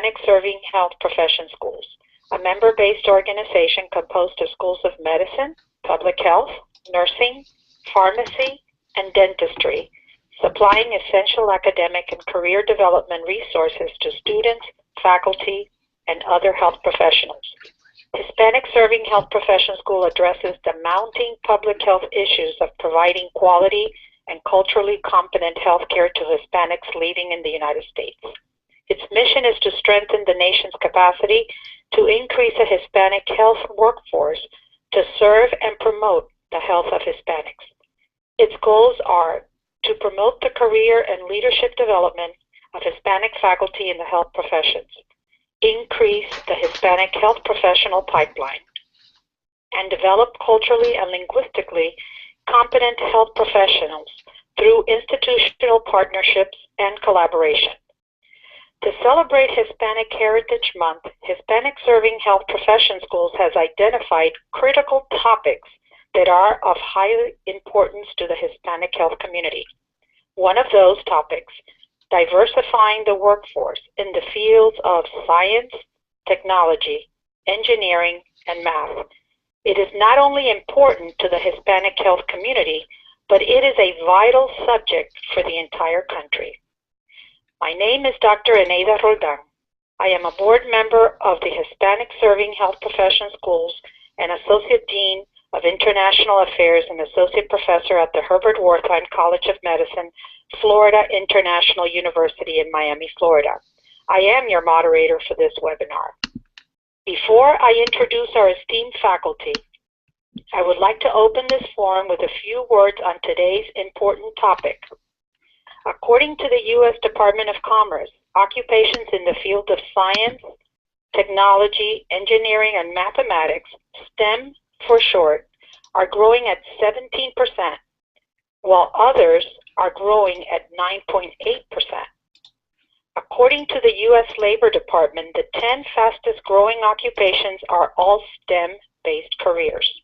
Hispanic-Serving Health Profession Schools, a member-based organization composed of schools of medicine, public health, nursing, pharmacy, and dentistry, supplying essential academic and career development resources to students, faculty, and other health professionals. Hispanic-Serving Health Profession School addresses the mounting public health issues of providing quality and culturally competent health care to Hispanics living in the United States. Its mission is to strengthen the nation's capacity to increase a Hispanic health workforce to serve and promote the health of Hispanics. Its goals are to promote the career and leadership development of Hispanic faculty in the health professions, increase the Hispanic health professional pipeline, and develop culturally and linguistically competent health professionals through institutional partnerships and collaboration. To celebrate Hispanic Heritage Month, Hispanic-Serving Health Profession Schools has identified critical topics that are of high importance to the Hispanic health community. One of those topics, diversifying the workforce in the fields of science, technology, engineering, and math. It is not only important to the Hispanic health community, but it is a vital subject for the entire country. My name is Dr. Eneida Roldan. I am a board member of the Hispanic-Serving Health Profession Schools and Associate Dean of International Affairs and Associate Professor at the Herbert Wertheim College of Medicine, Florida International University in Miami, Florida. I am your moderator for this webinar. Before I introduce our esteemed faculty, I would like to open this forum with a few words on today's important topic. According to the U.S. Department of Commerce, occupations in the field of science, technology, engineering, and mathematics, STEM for short, are growing at 17%, while others are growing at 9.8%. According to the U.S. Labor Department, the 10 fastest growing occupations are all STEM-based careers.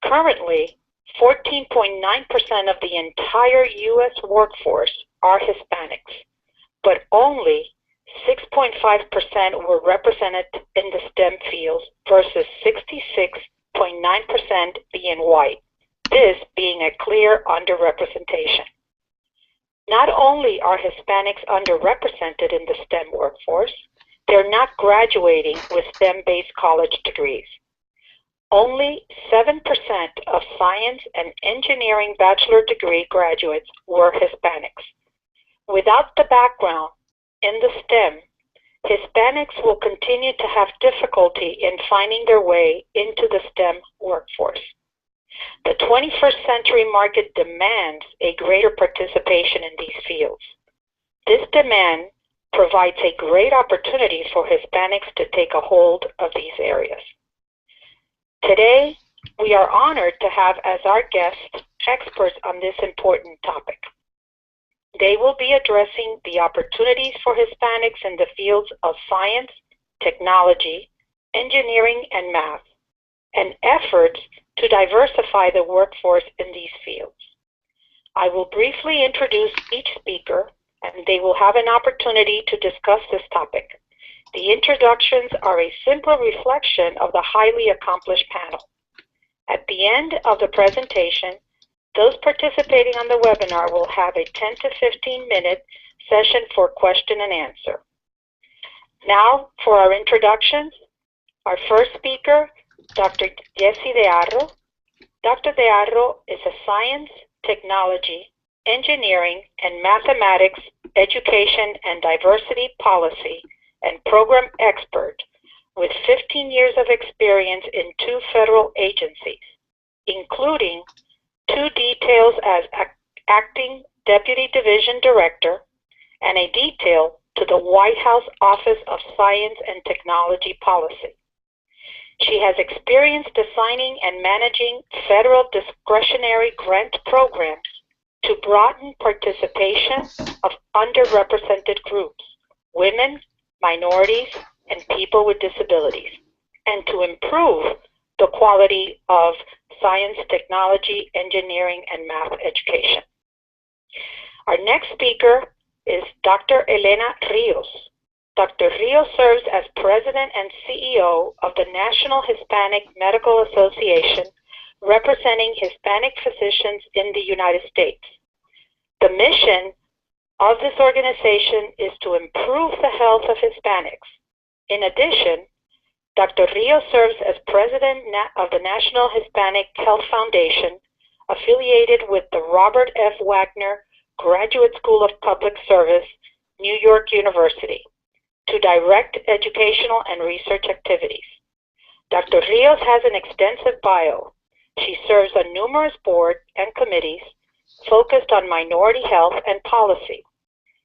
Currently, 14.9% of the entire U.S. workforce are Hispanics, but only 6.5% were represented in the STEM fields versus 66.9% being white, this being a clear underrepresentation. Not only are Hispanics underrepresented in the STEM workforce, they're not graduating with STEM-based college degrees. Only 7% of science and engineering bachelor degree graduates were Hispanics. Without the background in the STEM, Hispanics will continue to have difficulty in finding their way into the STEM workforce. The 21st century market demands a greater participation in these fields. This demand provides a great opportunity for Hispanics to take a hold of these areas. Today, we are honored to have as our guests experts on this important topic. They will be addressing the opportunities for Hispanics in the fields of science, technology, engineering, and math, and efforts to diversify the workforce in these fields. I will briefly introduce each speaker, and they will have an opportunity to discuss this topic. The introductions are a simple reflection of the highly accomplished panel. At the end of the presentation, those participating on the webinar will have a 10 to 15 minute session for question and answer. Now for our introductions. Our first speaker, Dr. Jessie De Arro. Dr. De Arro is a science, technology, engineering, and mathematics education and diversity policy and program expert with 15 years of experience in 2 federal agencies, including 2 details as acting Deputy Division Director and a detail to the White House Office of Science and Technology Policy. She has experience designing and managing federal discretionary grant programs to broaden participation of underrepresented groups, women, minorities, and people with disabilities, and to improve the quality of science, technology, engineering, and math education. Our next speaker is Dr. Elena Rios. Dr. Rios serves as President and CEO of the National Hispanic Medical Association, representing Hispanic physicians in the United States. The mission of this organization is to improve the health of Hispanics. In addition, Dr. Rios serves as President of the National Hispanic Health Foundation, affiliated with the Robert F. Wagner Graduate School of Public Service, New York University, to direct educational and research activities. Dr. Rios has an extensive bio. She serves on numerous boards and committees focused on minority health and policy.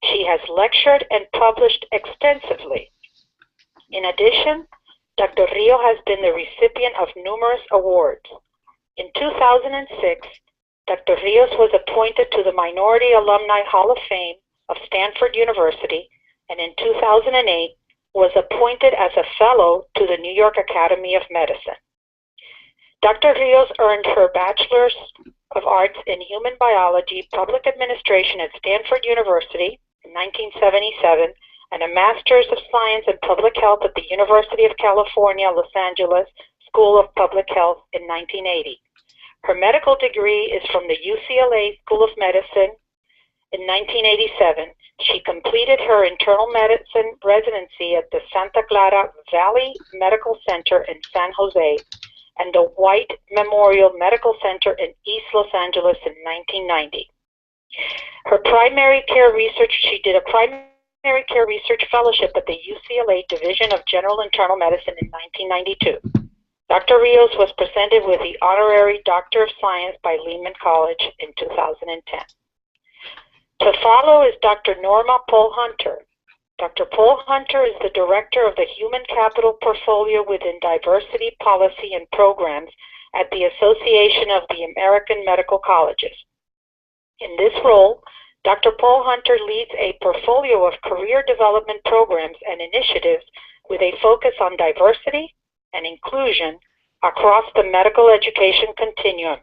She has lectured and published extensively. In addition, Dr. Rios has been the recipient of numerous awards. In 2006, Dr. Rios was appointed to the Minority Alumni Hall of Fame of Stanford University, and in 2008 was appointed as a fellow to the New York Academy of Medicine. Dr. Rios earned her Bachelor's of Arts in Human Biology, Public Administration at Stanford University in 1977, and a Master's of Science in Public Health at the University of California, Los Angeles School of Public Health in 1980. Her medical degree is from the UCLA School of Medicine. In 1987, she completed her internal medicine residency at the Santa Clara Valley Medical Center in San Jose and the White Memorial Medical Center in East Los Angeles in 1990. Her primary care research, she did a primary care research fellowship at the UCLA Division of General Internal Medicine in 1992. Dr. Rios was presented with the Honorary Doctor of Science by Lehman College in 2010. To follow is Dr. Norma Paul Hunter. Dr. Paul Hunter is the Director of the Human Capital Portfolio within Diversity Policy and Programs at the Association of the American Medical Colleges. In this role, Dr. Paul Hunter leads a portfolio of career development programs and initiatives with a focus on diversity and inclusion across the medical education continuum,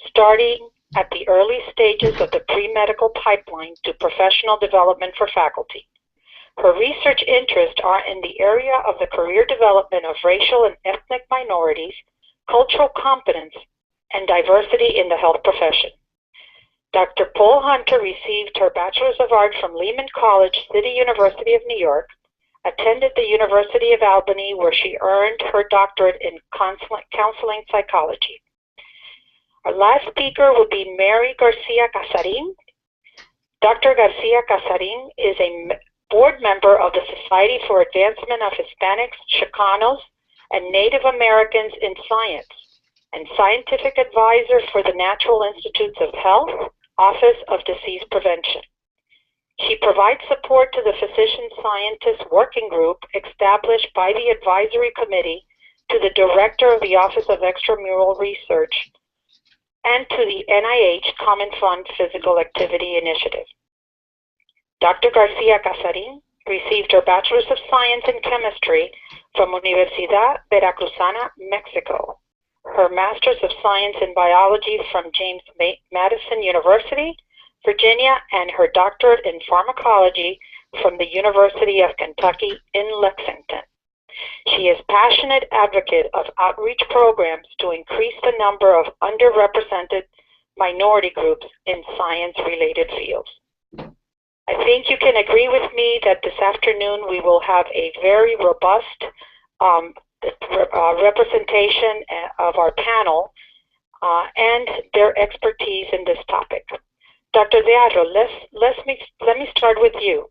starting at the early stages of the pre-medical pipeline to professional development for faculty. Her research interests are in the area of the career development of racial and ethnic minorities, cultural competence, and diversity in the health profession. Dr. Paul Hunter received her Bachelor's of Arts from Lehman College, City University of New York, attended the University of Albany, where she earned her doctorate in counseling psychology. Our last speaker will be Mary Garcia Casarin. Dr. Garcia Casarin is a board member of the Society for Advancement of Hispanics, Chicanos, and Native Americans in Science, and scientific advisor for the Natural Institutes of Health, Office of Disease Prevention. She provides support to the Physician Scientist Working Group established by the Advisory Committee to the Director of the Office of Extramural Research and to the NIH Common Fund Physical Activity Initiative. Dr. Garcia Casarin received her Bachelor's of Science in Chemistry from Universidad Veracruzana, Mexico, her Master's of Science in Biology from James Madison University, Virginia, and her doctorate in pharmacology from the University of Kentucky in Lexington. She is a passionate advocate of outreach programs to increase the number of underrepresented minority groups in science-related fields. I think you can agree with me that this afternoon we will have a very robust representation of our panel and their expertise in this topic. Dr. Dearro, let me start with you.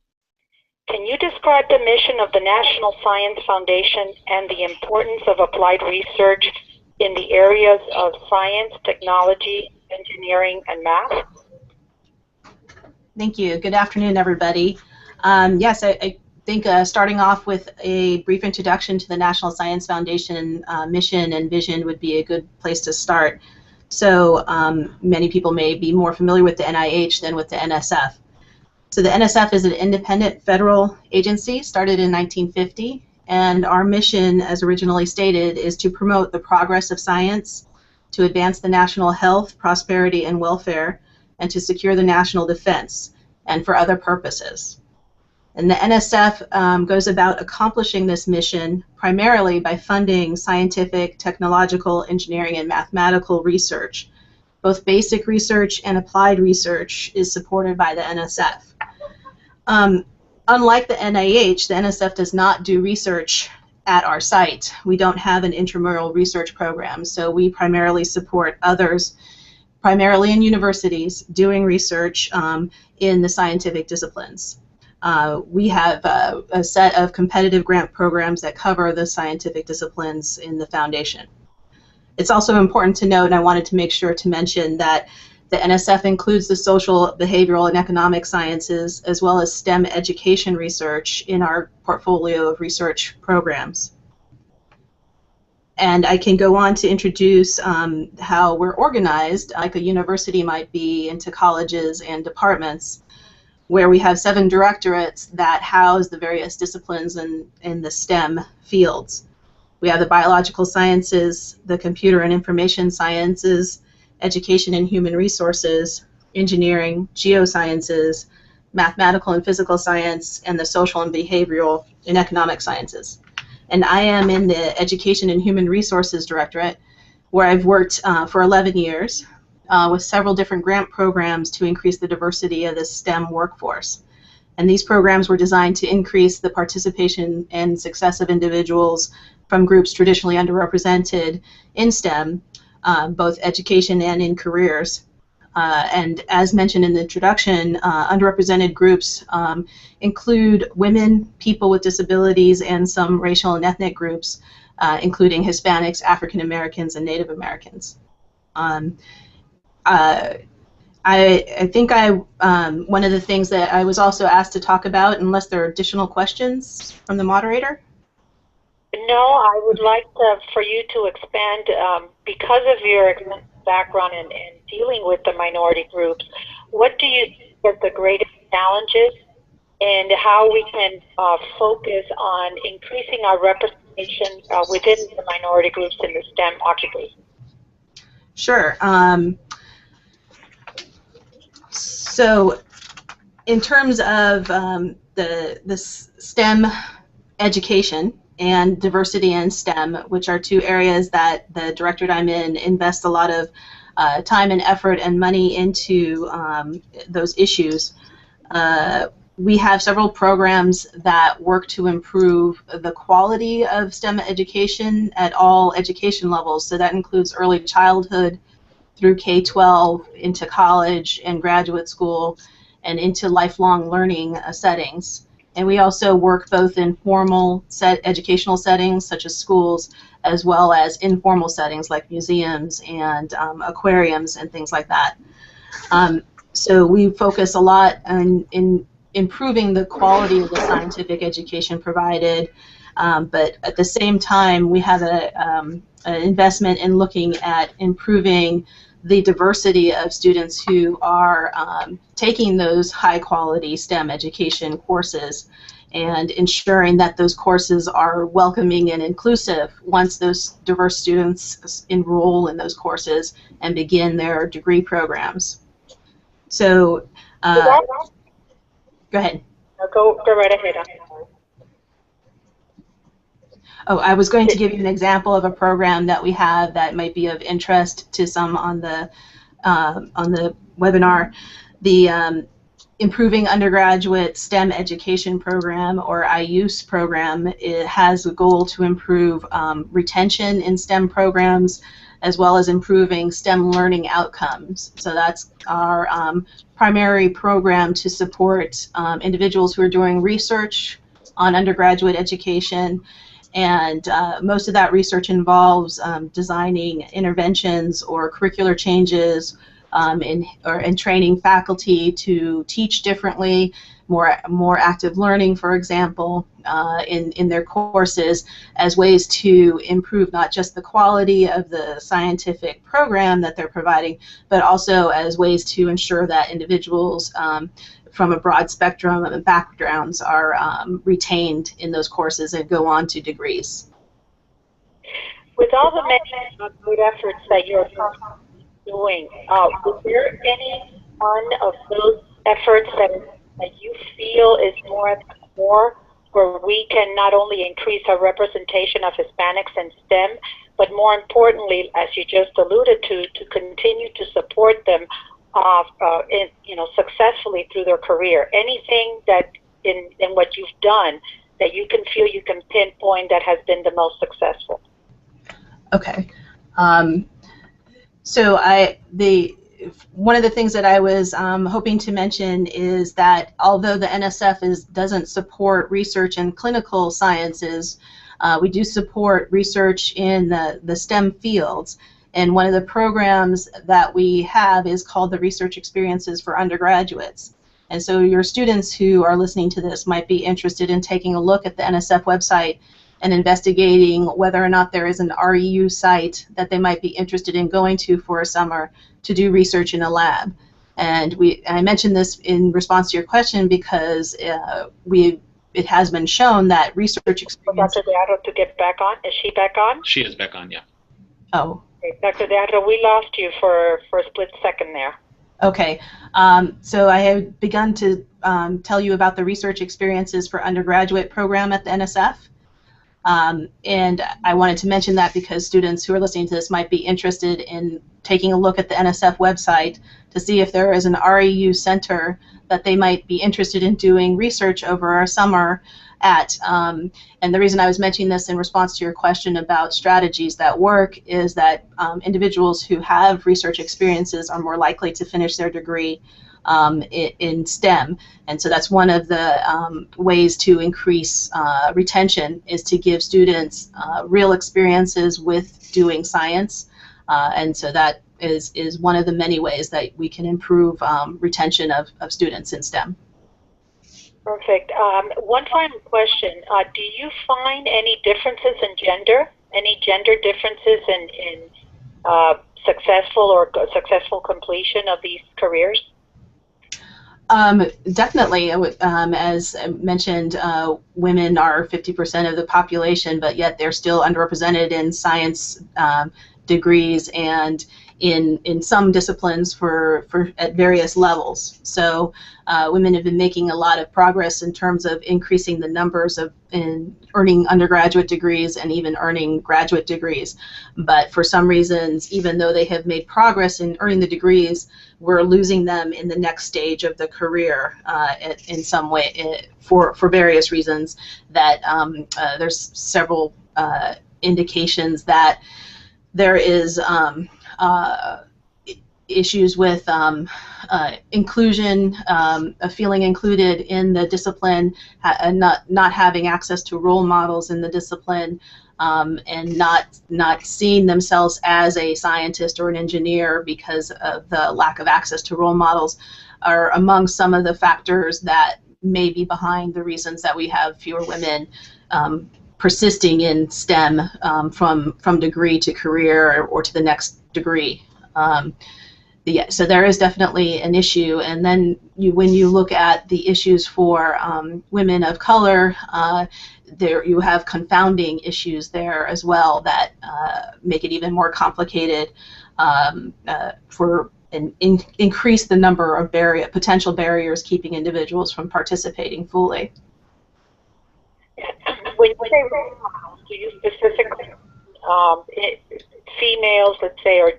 Can you describe the mission of the National Science Foundation and the importance of applied research in the areas of science, technology, engineering, and math? Thank you. Good afternoon, everybody. Yes, I think starting off with a brief introduction to the National Science Foundation mission and vision would be a good place to start. So many people may be more familiar with the NIH than with the NSF. So the NSF is an independent federal agency started in 1950, and our mission, as originally stated, is to promote the progress of science, to advance the national health, prosperity, and welfare, and to secure the national defense, and for other purposes. And the NSF goes about accomplishing this mission primarily by funding scientific, technological, engineering, and mathematical research. Both basic research and applied research is supported by the NSF. Unlike the NIH, the NSF does not do research at our site. We don't have an intramural research program, so we primarily support others, primarily in universities, doing research in the scientific disciplines. We have a set of competitive grant programs that cover the scientific disciplines in the foundation. It's also important to note, and I wanted to make sure to mention, that the NSF includes the social, behavioral, and economic sciences, as well as STEM education research in our portfolio of research programs. And I can go on to introduce how we're organized, like a university might be, into colleges and departments, where we have 7 directorates that house the various disciplines in the STEM fields. We have the biological sciences, the computer and information sciences, education and human resources, engineering, geosciences, mathematical and physical science, and the social and behavioral and economic sciences. And I am in the Education and Human Resources Directorate, where I've worked for 11 years with several different grant programs to increase the diversity of the STEM workforce. And these programs were designed to increase the participation and success of individuals from groups traditionally underrepresented in STEM, both education and in careers. And as mentioned in the introduction, underrepresented groups include women, people with disabilities, and some racial and ethnic groups, including Hispanics, African Americans, and Native Americans. I think one of the things that I was also asked to talk about, unless there are additional questions from the moderator? No, I would like for you to expand, because of your background in dealing with the minority groups, what do you think are the greatest challenges, and how we can focus on increasing our representation within the minority groups in the STEM occupation? Sure. So in terms of the STEM education and diversity in STEM, which are 2 areas that the directorate I'm in invests a lot of time and effort and money into those issues, we have several programs that work to improve the quality of STEM education at all education levels. So that includes early childhood through K-12 into college and graduate school and into lifelong learning settings. And we also work both in formal educational settings, such as schools, as well as informal settings like museums and aquariums and things like that. So we focus a lot in improving the quality of the scientific education provided, but at the same time we have an investment in looking at improving the diversity of students who are taking those high-quality STEM education courses, and ensuring that those courses are welcoming and inclusive once those diverse students enroll in those courses and begin their degree programs. So, go ahead. Go right ahead. Oh, I was going to give you an example of a program that we have that might be of interest to some on the webinar. The Improving Undergraduate STEM Education Program, or IUSE program, it has a goal to improve retention in STEM programs, as well as improving STEM learning outcomes. So that's our primary program to support individuals who are doing research on undergraduate education. And most of that research involves designing interventions or curricular changes in training faculty to teach differently, more active learning, for example, in their courses, as ways to improve not just the quality of the scientific program that they're providing, but also as ways to ensure that individuals from a broad spectrum of backgrounds are retained in those courses and go on to degrees. With all the many good efforts that you're doing, is there any one of those efforts that you feel is more at the more, where we can not only increase our representation of Hispanics in STEM, but more importantly, as you just alluded to continue to support them successfully through their career. Anything that in what you've done that you can feel you can pinpoint that has been the most successful. Okay. So one of the things that I was hoping to mention is that although the NSF doesn't support research in clinical sciences, we do support research in the STEM fields. And one of the programs that we have is called the Research Experiences for Undergraduates. And so your students who are listening to this might be interested in taking a look at the NSF website and investigating whether or not there is an REU site that they might be interested in going to for a summer to do research in a lab. And I mentioned this in response to your question because it has been shown that research experience... Dr. Deato to get back on. Is she back on? She is back on, yeah. Oh. Okay, Dr. Deato, we lost you for a split second there. Okay, so I have begun to tell you about the Research Experiences for Undergraduate program at the NSF. And I wanted to mention that because students who are listening to this might be interested in taking a look at the NSF website to see if there is an REU center that they might be interested in doing research over our summer at. And the reason I was mentioning this in response to your question about strategies that work is that individuals who have research experiences are more likely to finish their degree in STEM, and so that's one of the ways to increase retention is to give students real experiences with doing science, and so that is one of the many ways that we can improve retention of students in STEM. Perfect. One final question. Do you find any differences in gender? Any gender differences in successful completion of these careers? Definitely. As mentioned, women are 50% of the population, but yet they're still underrepresented in science degrees and in some disciplines at various levels. So women have been making a lot of progress in terms of increasing the numbers in earning undergraduate degrees and even earning graduate degrees. But for some reasons, even though they have made progress in earning the degrees, we're losing them in the next stage of the career in some way for various reasons that there's several indications that there is issues with inclusion, feeling included in the discipline, not having access to role models in the discipline, and not seeing themselves as a scientist or an engineer because of the lack of access to role models are among some of the factors that may be behind the reasons that we have fewer women persisting in STEM from degree to career or to the next degree. So there is definitely an issue, and then when you look at the issues for women of color, there you have confounding issues there as well that make it even more complicated and increase the number of potential barriers keeping individuals from participating fully. When you say role models, do you specifically females, let's say, or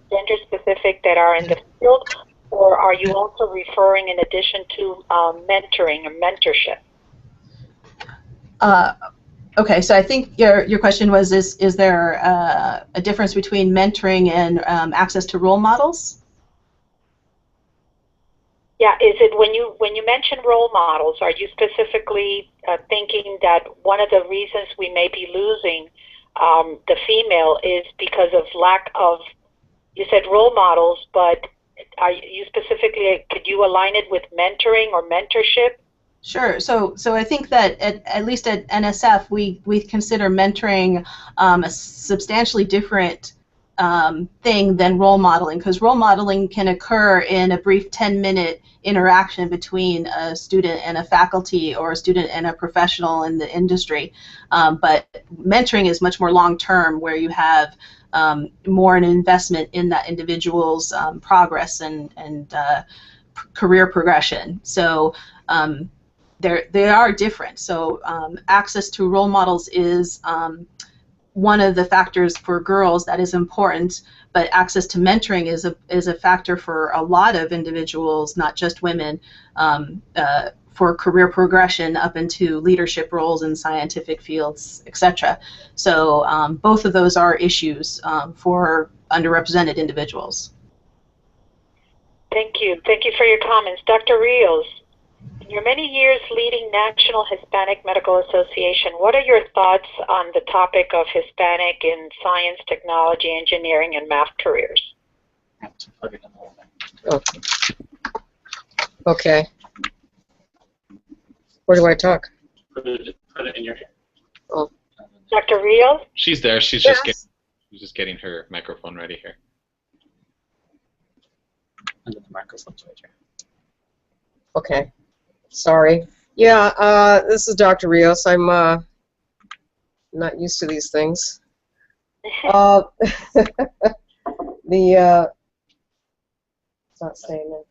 gender specific that are in the field, or are you also referring in addition to mentoring or mentorship? Okay, so I think your question was, is there a difference between mentoring and access to role models? Yeah, is it when you mention role models, are you specifically thinking that one of the reasons we may be losing the female is because of lack of, you said role models, but are you specifically, could you align it with mentoring or mentorship? Sure. So I think that at least at NSF we consider mentoring a substantially different thing than role modeling, because role modeling can occur in a brief 10-minute interaction between a student and a faculty or a student and a professional in the industry. But mentoring is much more long-term, where you have more an investment in that individual's progress and career progression. So they are different. So access to role models is one of the factors for girls that is important, but access to mentoring is a factor for a lot of individuals, not just women, for career progression up into leadership roles in scientific fields, etc. So both of those are issues for underrepresented individuals. Thank you. Thank you for your comments. Dr. Rios, in your many years leading National Hispanic Medical Association, what are your thoughts on the topic of Hispanic in science, technology, engineering, and math careers? Okay. Okay. Where do I talk? Put it in your hair. Oh. Dr. Rios? She's there. She's Yes. just getting her microphone ready here. And the microphone's right here. Okay. Sorry. Yeah, this is Dr. Rios. I'm not used to these things. It's not saying that.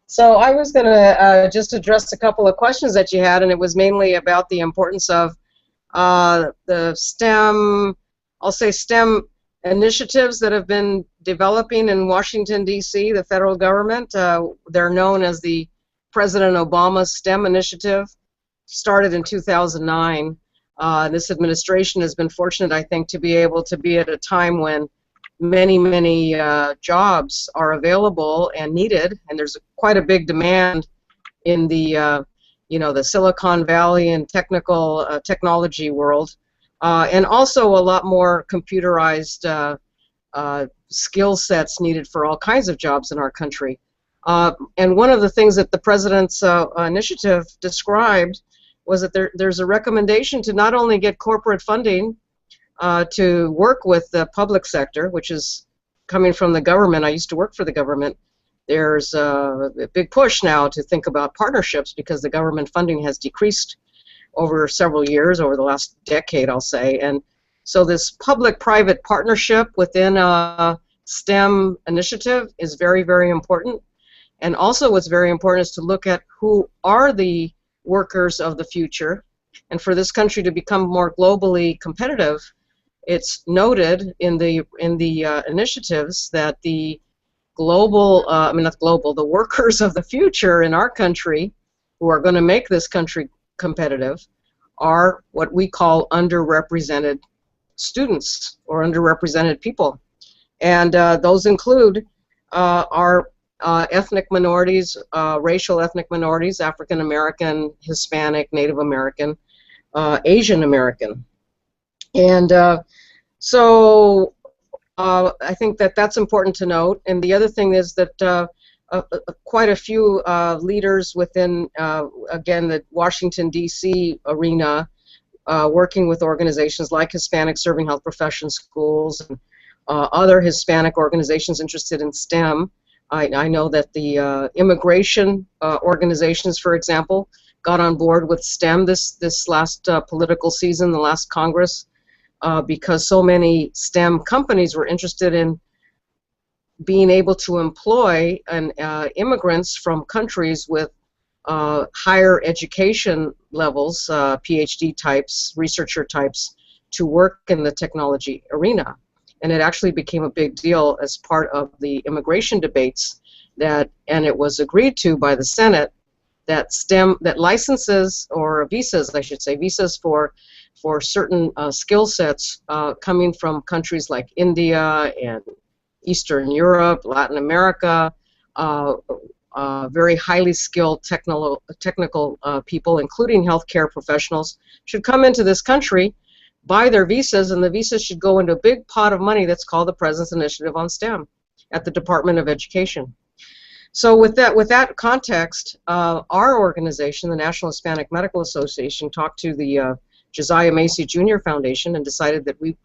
So I was going to just address a couple of questions that you had, and it was mainly about the importance of the STEM, I'll say STEM initiatives that have been developing in Washington, D.C., the federal government. They're known as the President Obama STEM Initiative, started in 2009. This administration has been fortunate, I think, to be able to be at a time when many jobs are available and needed, and there's quite a big demand in the the Silicon Valley and technology world, and also a lot more computerized skill sets needed for all kinds of jobs in our country. And one of the things that the President's initiative described was that there's a recommendation to not only get corporate funding to work with the public sector, which is coming from the government. I used to work for the government. There's a big push now to think about partnerships because the government funding has decreased over several years, over the last decade, I'll say. And so this public-private partnership within a STEM initiative is very important. And also what's very important is to look at who are the workers of the future. And for this country to become more globally competitive, it's noted in the initiatives that the the workers of the future in our country who are going to make this country competitive are what we call underrepresented students or underrepresented people. And those include our ethnic minorities, racial ethnic minorities, African American, Hispanic, Native American, Asian American. And so I think that that's important to note. And the other thing is that quite a few leaders within, again, the Washington, D.C. arena, working with organizations like Hispanic-Serving Health Profession Schools and other Hispanic organizations interested in STEM. I know that the immigration organizations, for example, got on board with STEM this last political season, the last Congress, because so many STEM companies were interested in being able to employ immigrants from countries with higher education levels, PhD types, researcher types, to work in the technology arena. And it actually became a big deal as part of the immigration debates and it was agreed to by the Senate that licenses, or visas, I should say, visas for certain skill sets coming from countries like India and Eastern Europe, Latin America, very highly skilled technical people, including healthcare professionals, should come into this country, buy their visas, and the visas should go into a big pot of money that's called the President's Initiative on STEM at the Department of Education. So with that context, our organization, the National Hispanic Medical Association, talked to the Josiah Macy Jr. Foundation and decided that we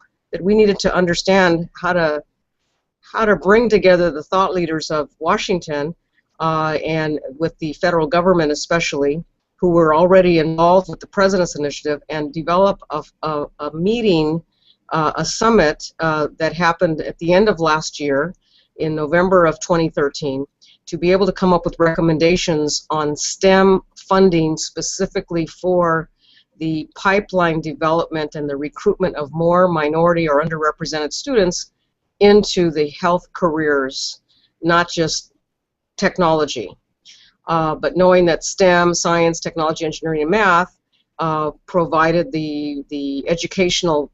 needed to understand how to bring together the thought leaders of Washington and with the federal government especially, who were already involved with the President's Initiative, and develop a meeting, a summit that happened at the end of last year in November of 2013. to be able to come up with recommendations on STEM funding specifically for the pipeline development and the recruitment of more minority or underrepresented students into the health careers, not just technology. But knowing that STEM, science, technology, engineering, and math provided the educational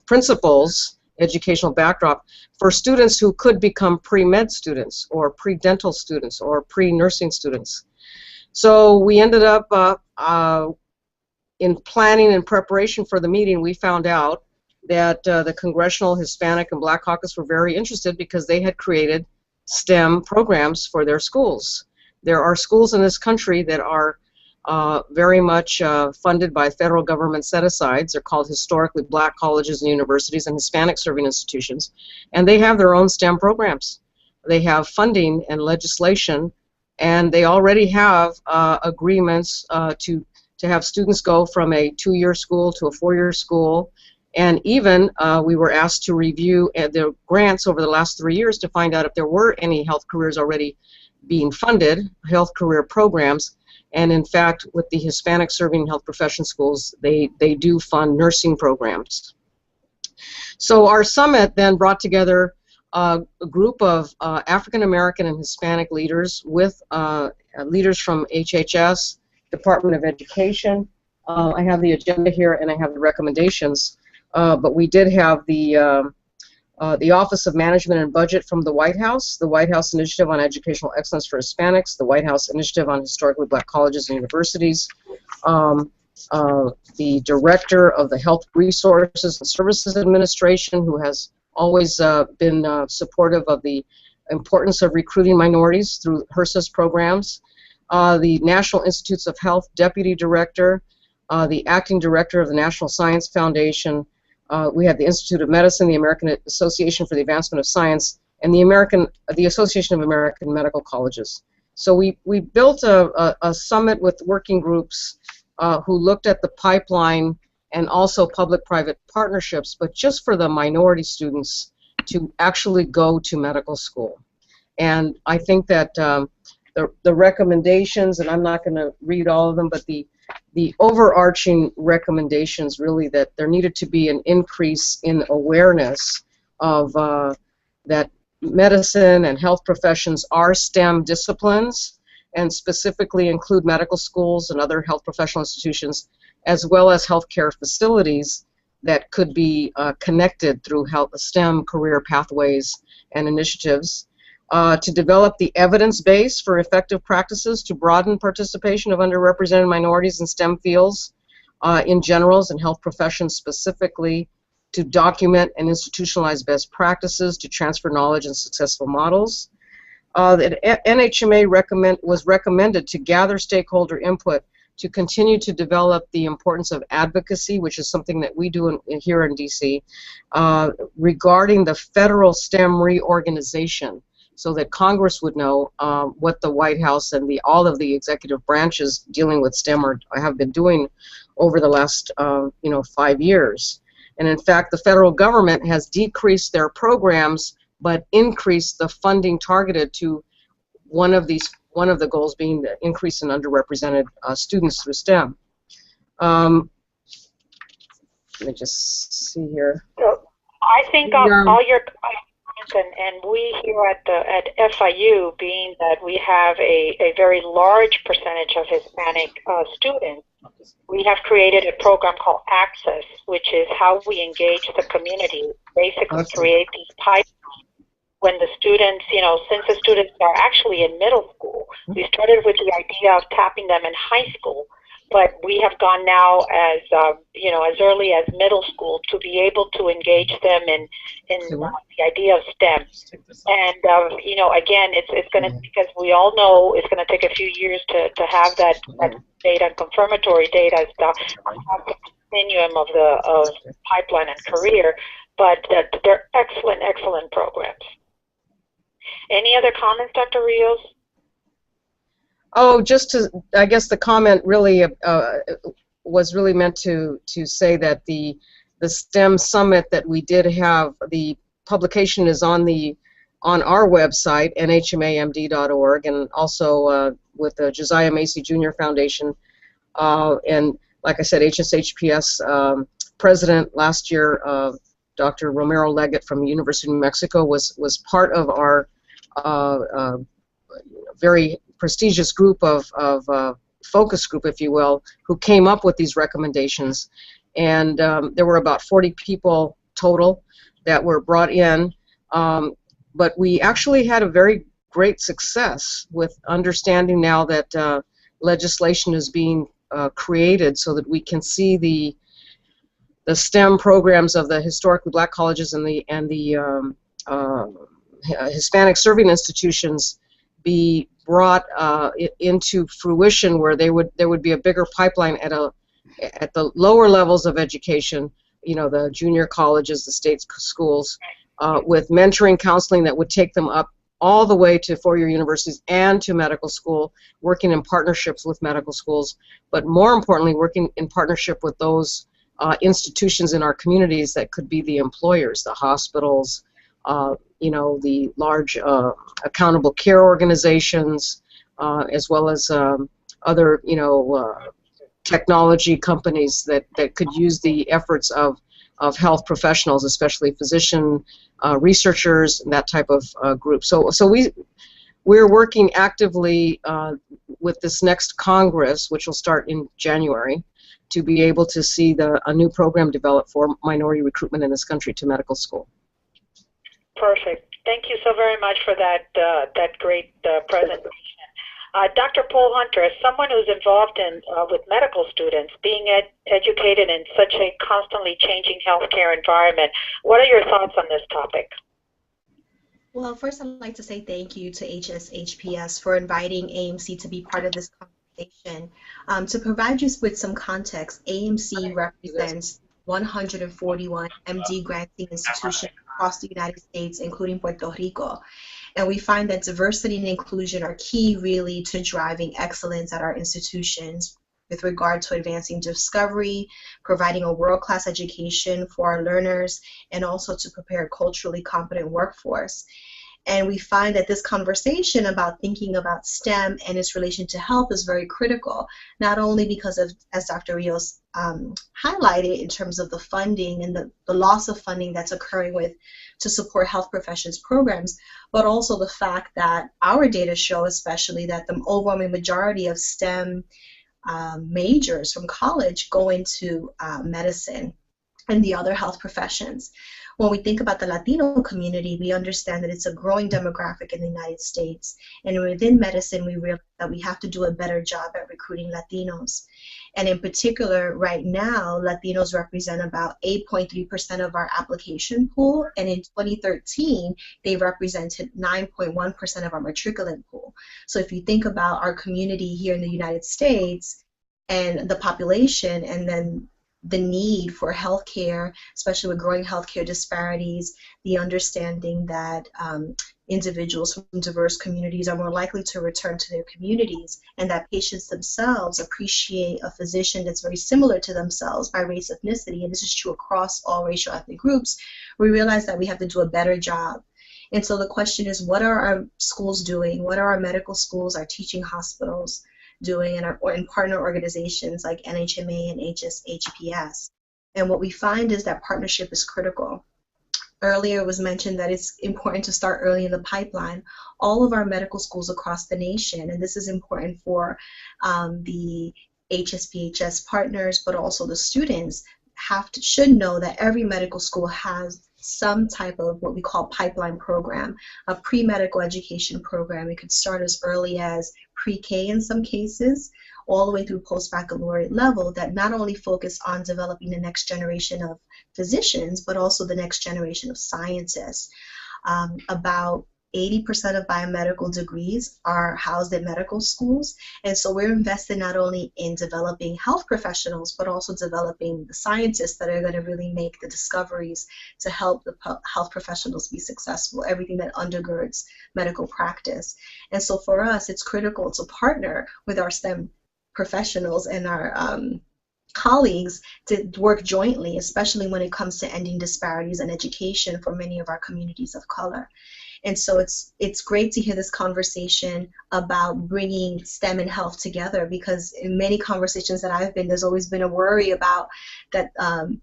principles, educational backdrop for students who could become pre-med students or pre-dental students or pre-nursing students. So we ended up in planning and preparation for the meeting, we found out that the Congressional Hispanic and Black Caucus were very interested because they had created STEM programs for their schools. There are schools in this country that are very much funded by federal government set-asides. They're called historically black colleges and universities and Hispanic-serving institutions, and they have their own STEM programs. They have funding and legislation, and they already have agreements to have students go from a 2-year school to a 4-year school. And even we were asked to review their grants over the last 3 years to find out if there were any health careers already being funded, health career programs. And in fact, with the Hispanic-serving health profession schools, they do fund nursing programs. So our summit then brought together a group of African American and Hispanic leaders with leaders from HHS, Department of Education. I have the agenda here and I have the recommendations. But we did have the Office of Management and Budget from the White House Initiative on Educational Excellence for Hispanics, the White House Initiative on Historically Black Colleges and Universities, the Director of the Health Resources and Services Administration, who has always been supportive of the importance of recruiting minorities through HRSA's programs, the National Institutes of Health Deputy Director, the Acting Director of the National Science Foundation. We had the Institute of Medicine, the American Association for the Advancement of Science, and the Association of American Medical Colleges. So we built a summit with working groups who looked at the pipeline and also public-private partnerships, but just for the minority students to actually go to medical school. And I think that the recommendations, and I'm not going to read all of them, but the overarching recommendations really that there needed to be an increase in awareness of that medicine and health professions are STEM disciplines and specifically include medical schools and other health professional institutions as well as healthcare facilities that could be connected through STEM career pathways and initiatives. To develop the evidence base for effective practices to broaden participation of underrepresented minorities in STEM fields in generals and health professions specifically, to document and institutionalize best practices, to transfer knowledge and successful models. The NHMA was recommended to gather stakeholder input to continue to develop the importance of advocacy, which is something that we do here in DC, regarding the federal STEM reorganization, so that Congress would know what the White House and all of the executive branches dealing with STEM have been doing over the last 5 years. And in fact, the federal government has decreased their programs, but increased the funding targeted to one of the goals being the increase in underrepresented students through STEM. Let me just see here. So I think all your and we here at FIU, being that we have a very large percentage of Hispanic students, we have created a program called Access, which is how we engage the community, basically create these pipelines. When the students, since the students are actually in middle school, we started with the idea of tapping them in high school, but we have gone now as as early as middle school to be able to engage them in the idea of STEM. And again, it's going to, because we all know it's going to take a few years to have that data, confirmatory data, have the continuum of the pipeline and career, but they're excellent programs. Any other comments, Dr. Rios? Oh, I guess the comment really was really meant to say that the STEM summit that we did have, the publication is on the on our website, nhmamd.org, and also with the Josiah Macy Jr. Foundation. And like I said, HSHPS president last year, Dr. Romero Leggett from the University of New Mexico, was part of our very prestigious group of focus group, if you will, who came up with these recommendations. And there were about 40 people total that were brought in. But we actually had a very great success with understanding now that legislation is being created so that we can see the STEM programs of the historically black colleges and the Hispanic-Serving institutions be brought into fruition, where there would be a bigger pipeline at the lower levels of education, you know, the junior colleges, the state schools, with mentoring counseling that would take them up all the way to four-year universities and to medical school, working in partnerships with medical schools, but more importantly, working in partnership with those institutions in our communities that could be the employers, the hospitals, you know, the large accountable care organizations, as well as other, you know, technology companies that could use the efforts of health professionals, especially researchers, and that type of group. So we're working actively with this next Congress, which will start in January, to be able to see a new program developed for minority recruitment in this country to medical school. Perfect. Thank you so very much for that great presentation. Dr. Paul Hunter, as someone who's involved with medical students, being educated in such a constantly changing healthcare environment, what are your thoughts on this topic? Well, first I'd like to say thank you to HSHPS for inviting AMC to be part of this conversation. To provide you with some context, AMC represents 141 MD granting institutions across the United States, including Puerto Rico. And we find that diversity and inclusion are key, really, to driving excellence at our institutions with regard to advancing discovery, providing a world-class education for our learners, and also to prepare a culturally competent workforce. And we find that this conversation about thinking about STEM and its relation to health is very critical, not only because of, as Dr. Rios highlighted, in terms of the funding and the loss of funding that's occurring to support health professions programs, but also the fact that our data show especially that the overwhelming majority of STEM majors from college go into medicine and the other health professions. When we think about the Latino community, we understand that it's a growing demographic in the United States. And within medicine, we realize that we have to do a better job at recruiting Latinos. And in particular, right now, Latinos represent about 8.3% of our application pool. And in 2013, they represented 9.1% of our matriculant pool. So if you think about our community here in the United States and the population, and then the need for healthcare, especially with growing healthcare disparities, the understanding that individuals from diverse communities are more likely to return to their communities, and that patients themselves appreciate a physician that's very similar to themselves by race, ethnicity, and this is true across all racial ethnic groups, we realize that we have to do a better job. And so the question is, what are our schools doing? What are our medical schools, our teaching hospitals doing, in partner organizations like NHMA and HSHPS? And what we find is that partnership is critical. Earlier it was mentioned that it's important to start early in the pipeline. All of our medical schools across the nation, and this is important for the HSPHS partners, but also the students, should know that every medical school has some type of what we call pipeline program, a pre-medical education program. It could start as early as pre-K in some cases, all the way through post-baccalaureate level, that not only focus on developing the next generation of physicians, but also the next generation of scientists. About 80% of biomedical degrees are housed in medical schools, and so we're invested not only in developing health professionals, but also developing the scientists that are going to really make the discoveries to help the health professionals be successful, everything that undergirds medical practice. And so for us, it's critical to partner with our STEM professionals and our colleagues to work jointly, especially when it comes to ending disparities in education for many of our communities of color. And so it's great to hear this conversation about bringing STEM and health together, because in many conversations that I've been, there's always been a worry about that,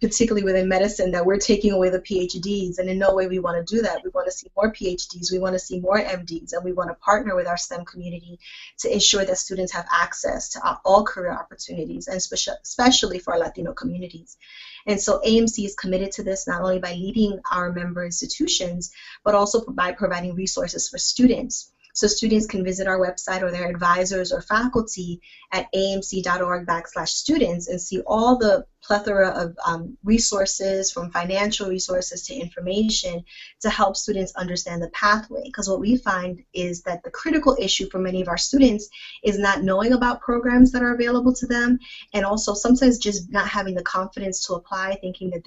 particularly within medicine, that we're taking away the PhDs, and in no way we want to do that. We want to see more PhDs, we want to see more MDs, and we want to partner with our STEM community to ensure that students have access to all career opportunities, and especially for our Latino communities. And so AMC is committed to this, not only by leading our member institutions, but also by providing resources for students. So students can visit our website or their advisors or faculty at amc.org/students and see all the plethora of resources, from financial resources to information, to help students understand the pathway. Because what we find is that the critical issue for many of our students is not knowing about programs that are available to them, and also sometimes just not having the confidence to apply, thinking that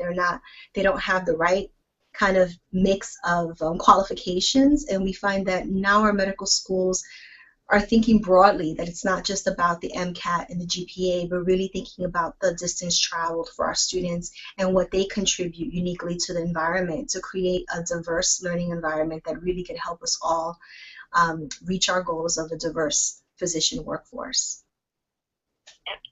they don't have the right kind of mix of qualifications. And we find that now our medical schools are thinking broadly, that it's not just about the MCAT and the GPA, but really thinking about the distance traveled for our students and what they contribute uniquely to the environment, to create a diverse learning environment that really could help us all reach our goals of a diverse physician workforce.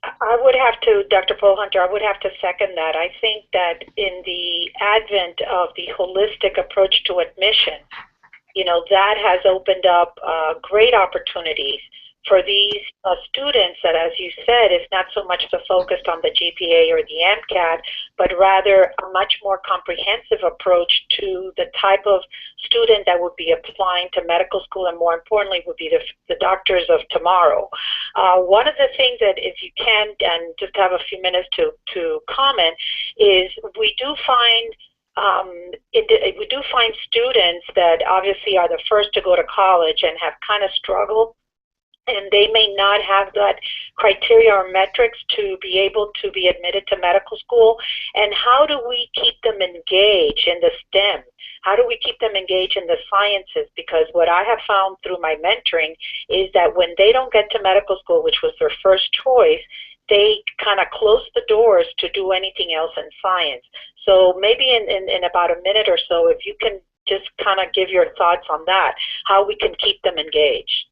I would have to, Dr. Polhunter, I would have to second that. I think that in the advent of the holistic approach to admission, that has opened up great opportunities for these students that, as you said, is not so much focused on the GPA or the MCAT, but rather a much more comprehensive approach to the type of student that would be applying to medical school, and more importantly would be the doctors of tomorrow. One of the things that, if you can, and just have a few minutes to comment, is we do find students that obviously are the first to go to college and have kind of struggled, and they may not have that criteria or metrics to be able to be admitted to medical school. And how do we keep them engaged in the STEM? How do we keep them engaged in the sciences? Because what I have found through my mentoring is that when they don't get to medical school, which was their first choice, they kind of close the doors to do anything else in science. So maybe in about a minute or so, if you can just kind of give your thoughts on that, how we can keep them engaged.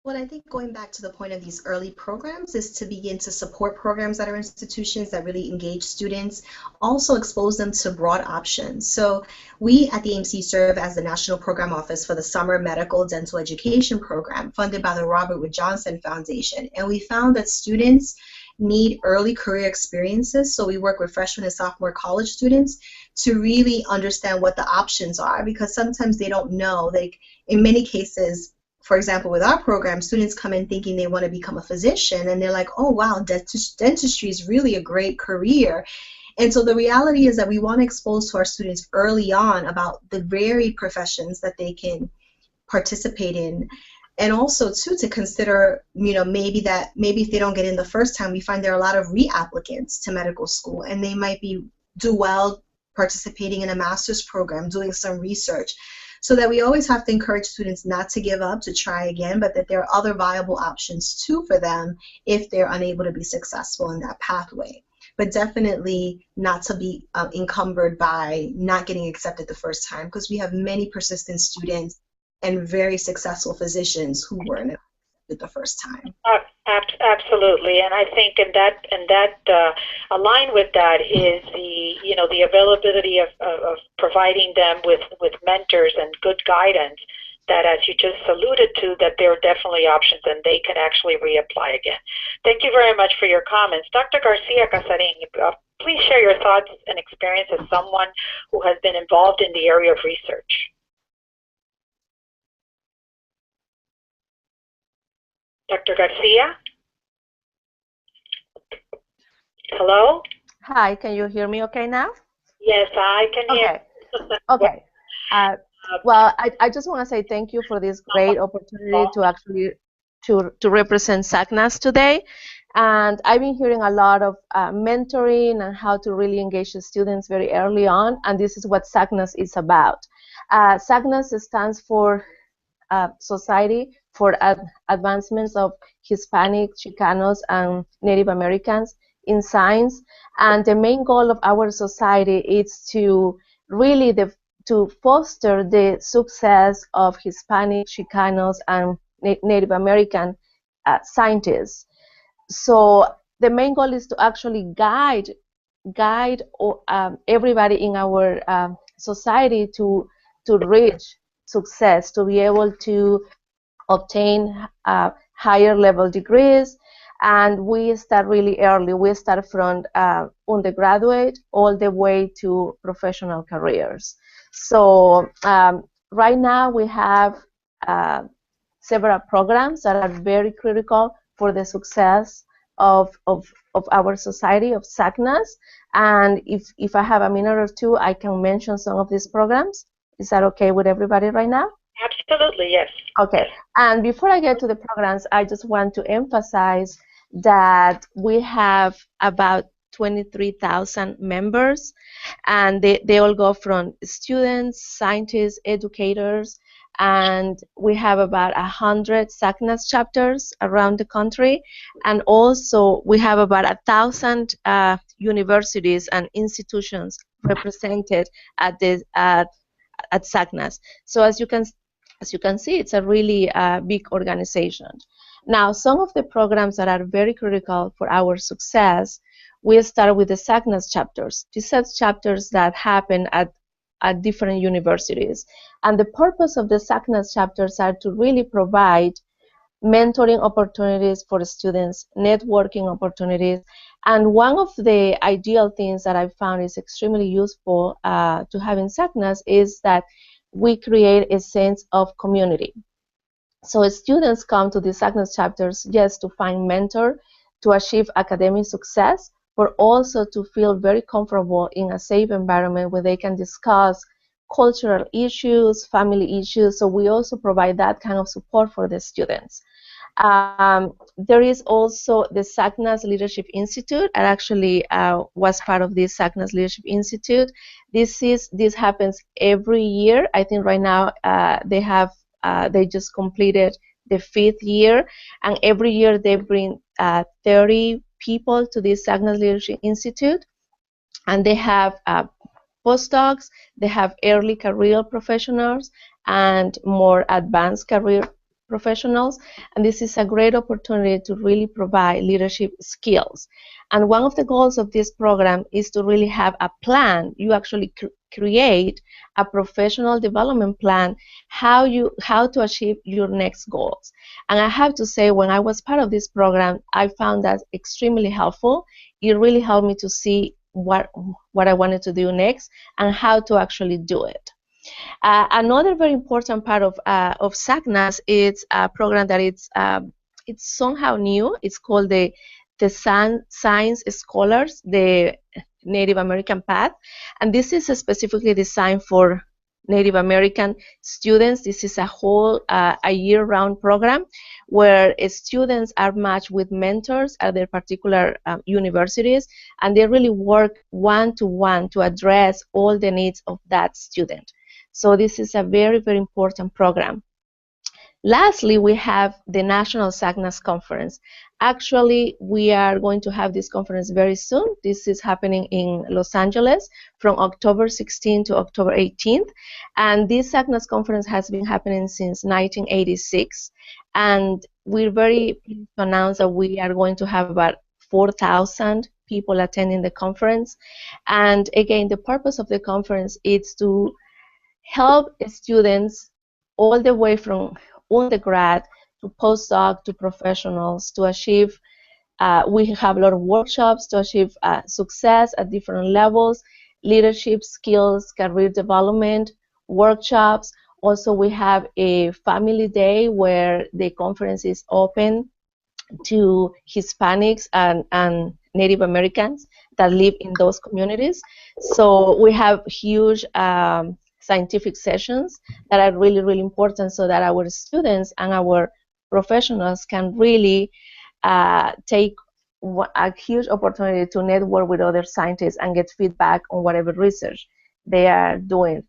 Well, I think going back to the point of these early programs is to begin to support programs at our institutions that really engage students, also expose them to broad options. So we at the AMC serve as the National Program Office for the Summer Medical Dental Education Program, funded by the Robert Wood Johnson Foundation. And we found that students need early career experiences, so we work with freshman and sophomore college students to really understand what the options are, because sometimes they don't know. Like in many cases, for example, with our program, students come in thinking they want to become a physician, and they're like, oh wow, dentistry is really a great career. And so the reality is that we want to expose to our students early on about the varied professions that they can participate in. And also, too, to consider, maybe if they don't get in the first time, we find there are a lot of reapplicants to medical school, and they might do well participating in a master's program, doing some research. So that we always have to encourage students not to give up, to try again, but that there are other viable options, too, for them if they're unable to be successful in that pathway. But definitely not to be encumbered by not getting accepted the first time, because we have many persistent students and very successful physicians who weren't accepted the first time. Absolutely, and I think aligned with that is the availability of providing them with mentors and good guidance, that, as you just alluded to, that there are definitely options and they can actually reapply again. Thank you very much for your comments. Dr. Garcia Casarin, please share your thoughts and experience as someone who has been involved in the area of research. Dr. Garcia? Hello? Hi, can you hear me okay now? Yes, I can hear. Okay. Well, I just want to say thank you for this great opportunity to actually to represent SACNAS today. And I've been hearing a lot of mentoring and how to really engage the students very early on, and this is what SACNAS is about. SACNAS stands for Society for Advancements of Hispanic, Chicanos, and Native Americans in Science, and the main goal of our society is to really to foster the success of Hispanic, Chicanos, and Native American scientists. So the main goal is to actually guide everybody in our society to reach success, to be able to obtain higher level degrees. And we start really early. We start from undergraduate all the way to professional careers. So right now we have several programs that are very critical for the success of our society, of SACNAS. And if I have a minute or two, I can mention some of these programs. Is that okay with everybody right now? Absolutely, yes. Okay. And before I get to the programs, I just want to emphasize that we have about 23,000 members, and they all go from students, scientists, educators, and we have about 100 SACNAS chapters around the country, and also we have about 1,000 universities and institutions represented at SACNAS. So as you can see, it's a really big organization. Now, some of the programs that are very critical for our success, we start with the SACNAS chapters. These are chapters that happen at different universities. And the purpose of the SACNAS chapters are to really provide mentoring opportunities for students, networking opportunities. And one of the ideal things that I found is extremely useful to have in SACNAS is that we create a sense of community. So students come to the SACNAS chapters just to find mentor, to achieve academic success, but also to feel very comfortable in a safe environment where they can discuss cultural issues, family issues. So we also provide that kind of support for the students. There is also the SACNAS Leadership Institute. I actually was part of this SACNAS Leadership Institute. This happens every year. I think right now they just completed the 5th year, and every year they bring 30 people to this SACNAS Leadership Institute, and they have postdocs, they have early career professionals, and more advanced career professionals. And this is a great opportunity to really provide leadership skills. And one of the goals of this program is to really have a plan. You actually create a professional development plan, how to achieve your next goals. And I have to say, when I was part of this program, I found that extremely helpful. It really helped me to see what I wanted to do next and how to actually do it. Another very important part of SACNAS is a program that it's somehow new. It's called the Science Scholars, the Native American Path, and this is specifically designed for Native American students. This is a whole a year-round program where students are matched with mentors at their particular universities, and they really work one-to-one to address all the needs of that student. So this is a very, very important program. Lastly, we have the National SACNAS Conference. Actually, we are going to have this conference very soon. This is happening in Los Angeles from October 16th to October 18th. And this SACNAS conference has been happening since 1986. And we're very pleased to announce that we are going to have about 4,000 people attending the conference. And again, the purpose of the conference is to help students all the way from undergrad to postdoc to professionals to achieve, we have a lot of workshops to achieve success at different levels, leadership skills, career development, workshops. Also, we have a family day where the conference is open to Hispanics and Native Americans that live in those communities. So we have huge scientific sessions that are really, really important so that our students and our professionals can really take a huge opportunity to network with other scientists and get feedback on whatever research they are doing.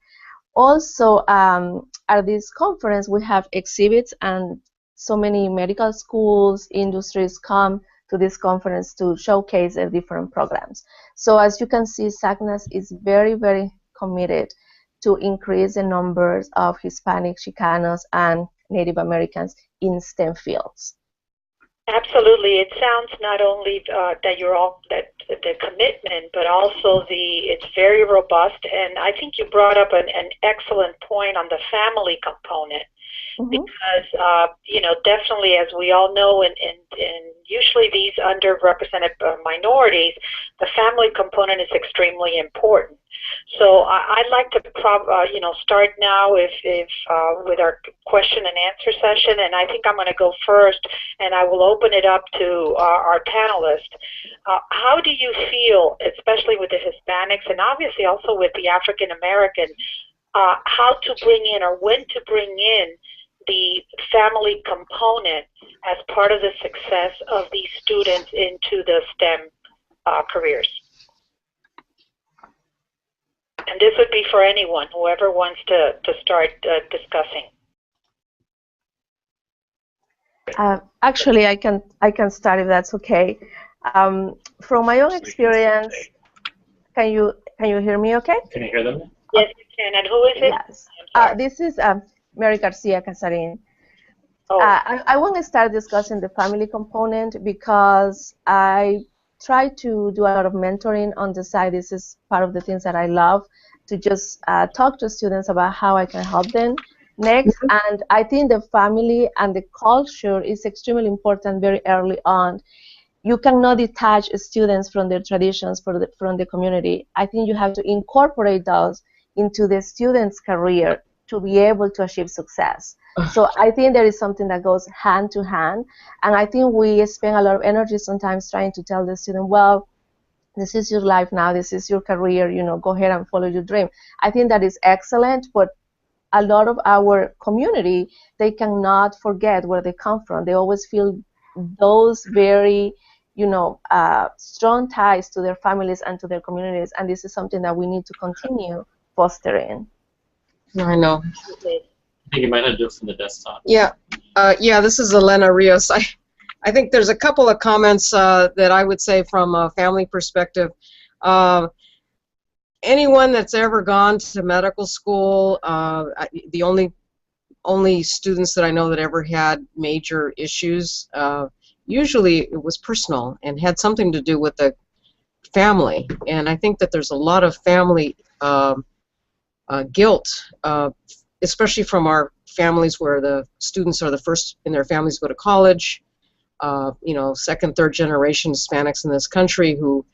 Also, at this conference, we have exhibits, and so many medical schools, industries come to this conference to showcase their different programs. So as you can see, SACNAS is very, very committed to increase the numbers of Hispanic, Chicanos, and Native Americans in STEM fields. Absolutely. It sounds not only that you're all that the commitment, but also it's very robust. And I think you brought up an excellent point on the family component. Because, you know, definitely, as we all know, in usually these underrepresented minorities, the family component is extremely important. So I'd like to, you know, start now with our question and answer session, and I think I'm going to go first, and I will open it up to our panelists. How do you feel, especially with the Hispanics, and obviously also with the African American, how to bring in or when to bring in the family component as part of the success of these students into the STEM careers? And this would be for anyone, whoever wants to start discussing. Actually, I can start if that's okay. From my own experience, can you hear me okay? Can you hear them? Yes, you can. And who is it? Yes. This is Mary Garcia Casarin. Oh. I want to start discussing the family component because I try to do a lot of mentoring on the side. This is part of the things that I love, to just talk to students about how I can help them next. And I think the family and the culture is extremely important very early on. You cannot detach students from their traditions, from the community. I think you have to incorporate those into the student's career to be able to achieve success. So I think there is something that goes hand to hand, and I think we spend a lot of energy sometimes trying to tell the student, well, this is your life now, this is your career, you know, go ahead and follow your dream. I think that is excellent, but a lot of our community, they cannot forget where they come from. They always feel those very, you know, strong ties to their families and to their communities, and this is something that we need to continue fostering. I know. I think you might have to do it from the desktop. Yeah, yeah. This is Elena Rios. I think there's a couple of comments that I would say from a family perspective. Anyone that's ever gone to medical school, the only students that I know that ever had major issues, usually it was personal and had something to do with the family. And I think that there's a lot of family guilt, especially from our families where the students are the first in their families to go to college, you know, second, third generation Hispanics in this country who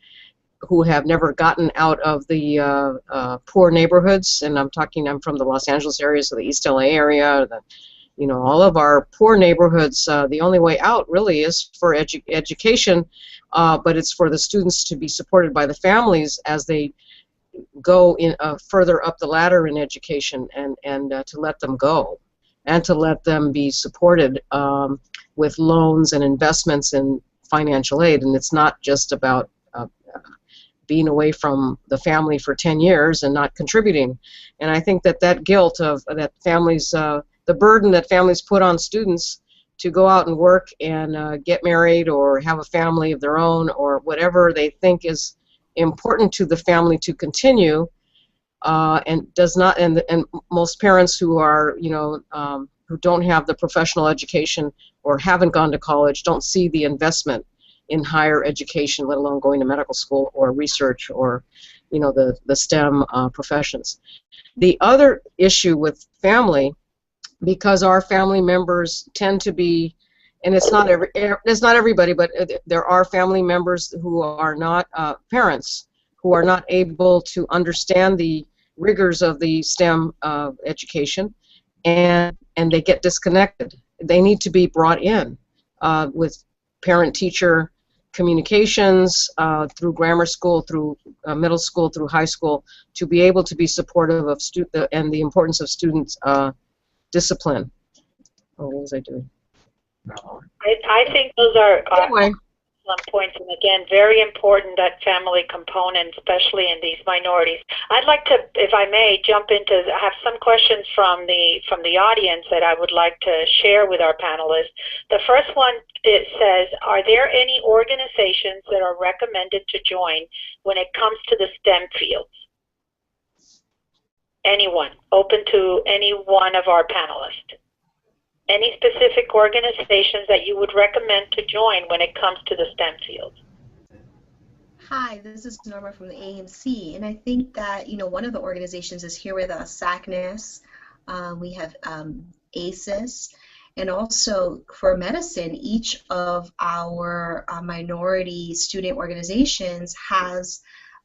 have never gotten out of the poor neighborhoods, and I'm from the Los Angeles area, so the East LA area, you know, all of our poor neighborhoods. The only way out really is for education, but it's for the students to be supported by the families as they go in further up the ladder in education, and to let them go and to let them be supported with loans and investments in financial aid. And it's not just about being away from the family for 10 years and not contributing. And I think that guilt of that families, the burden that families put on students to go out and work and get married or have a family of their own or whatever they think is important to the family to continue, and does not, and most parents who are, you know, who don't have the professional education or haven't gone to college don't see the investment in higher education, let alone going to medical school or research or, you know, the STEM professions. The other issue with family, because our family members tend to be, and it's not everybody, but there are family members who are not parents, who are not able to understand the rigors of the STEM education, and they get disconnected. They need to be brought in with parent-teacher communications through grammar school, through middle school, through high school, to be able to be supportive of and the importance of students' discipline. Oh, what was I doing? I think those are Anyway. excellent points, and again, very important, that family component, especially in these minorities. I'd like to, if I may, jump into, I have some questions from the audience that I would like to share with our panelists. The first one, it says, are there any organizations that are recommended to join when it comes to the STEM fields? Anyone, open to any one of our panelists. Any specific organizations that you would recommend to join when it comes to the STEM field? Hi, this is Norma from the AMC, and I think that one of the organizations is here with us, SACNAS. We have ACES, and also for medicine, each of our minority student organizations has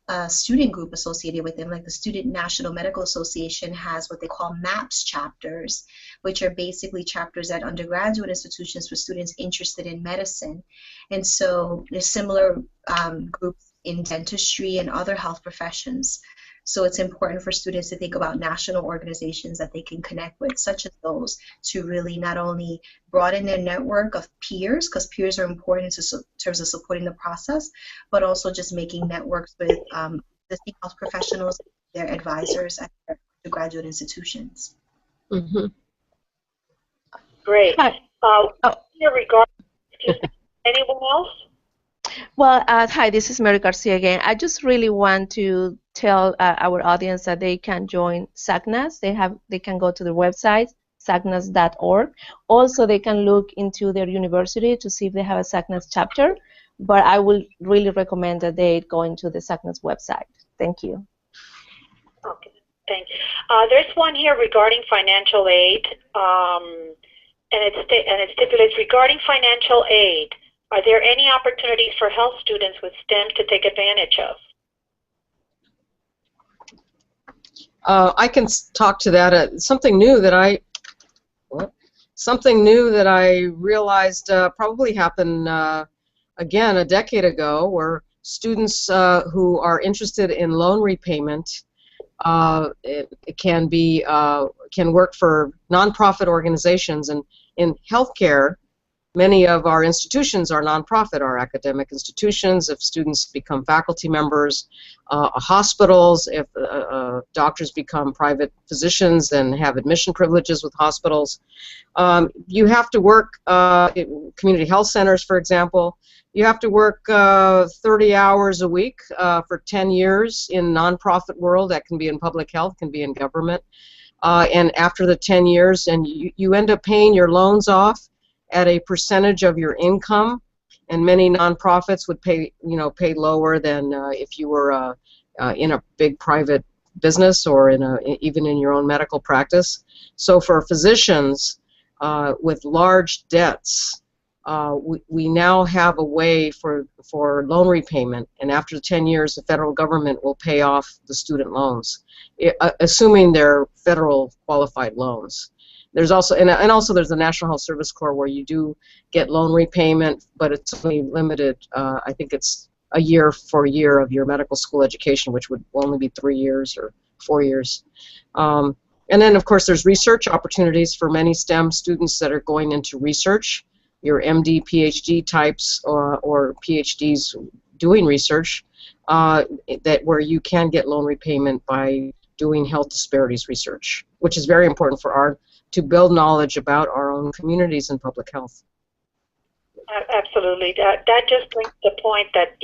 a student group associated with them. Like the Student National Medical Association has what they call MAPS chapters, which are basically chapters at undergraduate institutions for students interested in medicine. And so there's similar groups in dentistry and other health professions. So it's important for students to think about national organizations that they can connect with, such as those, to really not only broaden their network of peers, because peers are important in terms of supporting the process, but also just making networks with existing health professionals, their advisors at their graduate institutions. Mm-hmm. Great. Hi. Anyone else? Well, hi, this is Mary Garcia again. I just really want to tell our audience that they can join SACNAS. They can go to the website, sacnas.org. Also, they can look into their university to see if they have a SACNAS chapter. But I will really recommend that they go into the SACNAS website. Thank you. Okay, thanks. There's one here regarding financial aid, and it stipulates regarding financial aid. Are there any opportunities for health students with STEM to take advantage of? I can talk to that. Something new that I realized probably happened again a decade ago, where students who are interested in loan repayment can work for nonprofit organizations, and in healthcare. Many of our institutions are nonprofit, our academic institutions. If students become faculty members, hospitals, if doctors become private physicians and have admission privileges with hospitals. You have to work in community health centers, for example. You have to work 30 hours a week for 10 years in nonprofit world. That can be in public health, can be in government. And after the 10 years, and you end up paying your loans off at a percentage of your income, and many nonprofits would pay lower than if you were in a big private business or even in your own medical practice. So for physicians with large debts, we now have a way for loan repayment, and after 10 years, the federal government will pay off the student loans, assuming they're federal qualified loans. There's also there's the National Health Service Corps, where you do get loan repayment, but it's only limited. I think it's a year for a year of your medical school education, which would only be 3 years or 4 years. And then, of course, there's research opportunities for many STEM students that are going into research. Your MD, PhD types, or PhDs doing research, where you can get loan repayment by doing health disparities research, which is very important to build knowledge about our own communities and public health. Absolutely. That just brings the point that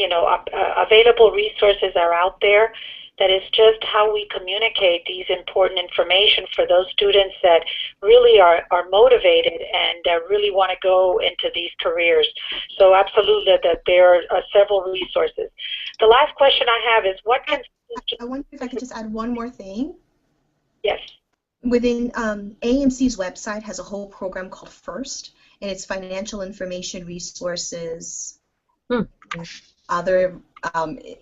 available resources are out there. That is just how we communicate these important information for those students that really are motivated and really want to go into these careers. So absolutely, that there are several resources. The last question I have is, what can I wonder if I could just add one more thing. Yes. Within AMC's website has a whole program called FIRST, and it's financial information resources, other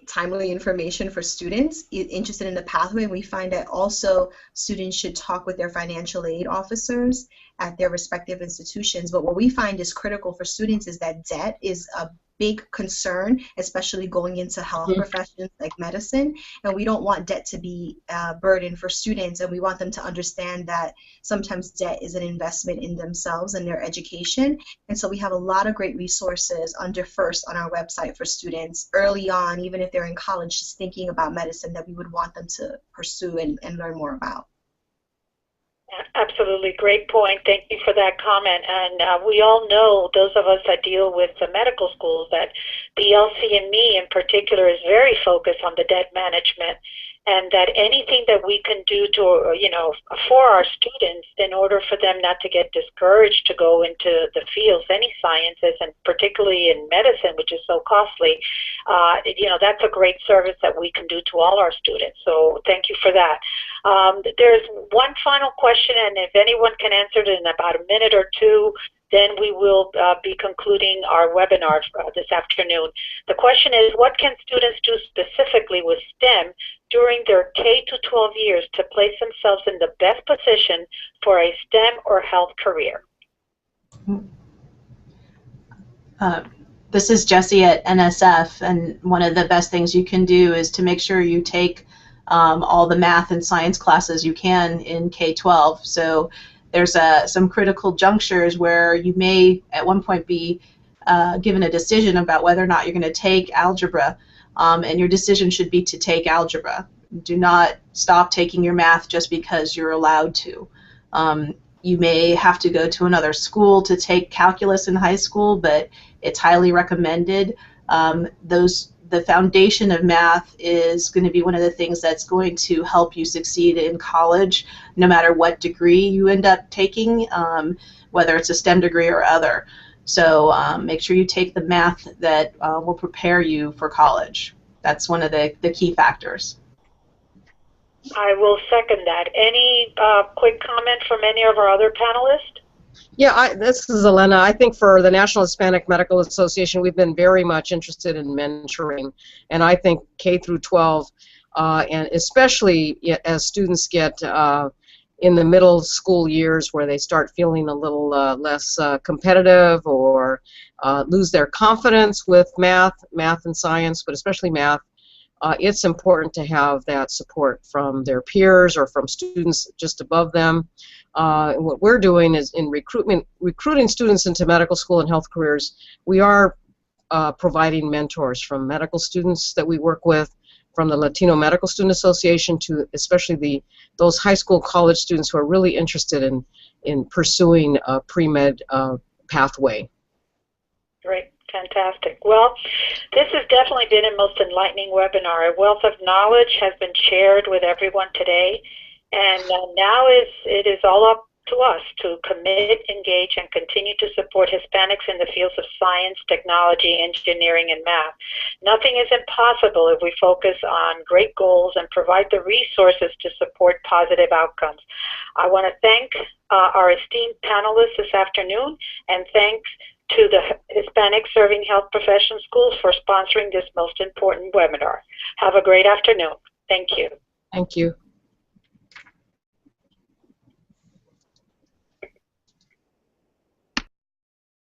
timely information for students interested in the pathway. We find that also students should talk with their financial aid officers at their respective institutions. But what we find is critical for students is that debt is a big concern, especially going into health professions like medicine, and we don't want debt to be a burden for students, and we want them to understand that sometimes debt is an investment in themselves and their education. And so we have a lot of great resources under FIRST on our website for students early on, even if they're in college just thinking about medicine, that we would want them to pursue and learn more about. Absolutely, great point. Thank you for that comment. And we all know, those of us that deal with the medical schools, that the LC&Me in particular is very focused on the debt management and that anything that we can do to, for our students in order for them not to get discouraged to go into the fields, any sciences, and particularly in medicine, which is so costly, that's a great service that we can do to all our students. So thank you for that. There's one final question, and if anyone can answer it in about a minute or two, then we will be concluding our webinar this afternoon. The question is, what can students do specifically with STEM during their K-12 years to place themselves in the best position for a STEM or health career? This is Jessie at NSF, and one of the best things you can do is to make sure you take all the math and science classes you can in K-12. So there's some critical junctures where you may at one point be given a decision about whether or not you're going to take algebra, and your decision should be to take algebra. Do not stop taking your math just because you're allowed to. You may have to go to another school to take calculus in high school, but it's highly recommended. The foundation of math is going to be one of the things that's going to help you succeed in college, no matter what degree you end up taking, whether it's a STEM degree or other. So make sure you take the math that will prepare you for college. That's one of the key factors. I will second that. Any quick comment from any of our other panelists? Yeah, this is Elena. I think for the National Hispanic Medical Association, we've been very much interested in mentoring, and I think K through 12, and especially as students get in the middle school years where they start feeling a little less competitive or lose their confidence with math and science, but especially math, it's important to have that support from their peers or from students just above them. And what we're doing is in recruiting students into medical school and health careers, we are providing mentors from medical students that we work with, from the Latino Medical Student Association to especially those high school, college students who are really interested in pursuing a pre-med pathway. Great. Fantastic. Well, this has definitely been a most enlightening webinar. A wealth of knowledge has been shared with everyone today, and now it is all up to us to commit, engage, and continue to support Hispanics in the fields of science, technology, engineering, and math. Nothing is impossible if we focus on great goals and provide the resources to support positive outcomes. I want to thank our esteemed panelists this afternoon, and thanks to the Hispanic-Serving Health Profession Schools for sponsoring this most important webinar. Have a great afternoon. Thank you. Thank you.